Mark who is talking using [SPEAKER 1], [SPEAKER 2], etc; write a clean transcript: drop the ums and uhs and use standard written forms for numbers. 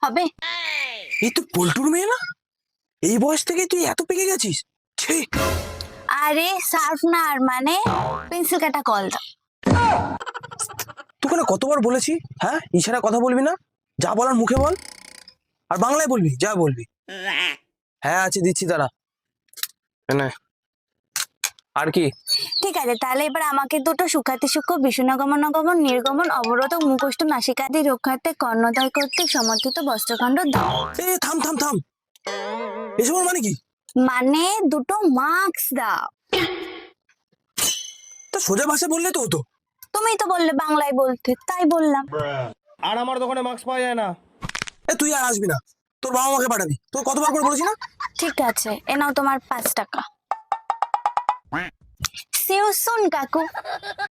[SPEAKER 1] হবে।
[SPEAKER 2] এই তো পল্টুর মেয়ে না? এই বয়স থেকে তুই এত পেকে গেছিস? ছি!
[SPEAKER 1] আরে শার্পনার মানে পেন্সিল কাটা কল দাও।
[SPEAKER 2] তোকে না কতবার বলেছি, হ্যাঁ ইশারা কথা বলবি না, যা বলার মুখে বল, আর বাংলায় বলবি যা বলবি। হ্যাঁ আছে, দিচ্ছি তারা। না আর কি?
[SPEAKER 1] ঠিক আছে, তাহলে এবার আমাকে দুটো সুখাতি সূক্ষ্ম বিষ্ণুগমন গমন নির্গমন অবরোধ মুখষ্ট নাসিকাদি রক্ষার্থে কর্ণদয় কর্তৃক সমর্থিত বস্ত্রখণ্ড দাও।
[SPEAKER 2] এ থাম থাম থাম, এসব মানে কি?
[SPEAKER 1] মানে দুটো মার্কস দাও।
[SPEAKER 2] তা সোজা ভাষা বললে তো হতো।
[SPEAKER 1] তুমিই তো বললে বাংলায় বলতে, তাই বললাম।
[SPEAKER 2] আর আমার দোকানে মাস্ক পাওয়া যায় না। এ তুই আর আসবি না, তোর বাবা মাকে পাঠাবি, তোর কতবার করে বলেছি না?
[SPEAKER 1] ঠিক আছে, এ নাও তোমার 5 টাকা। See you soon, কাকু।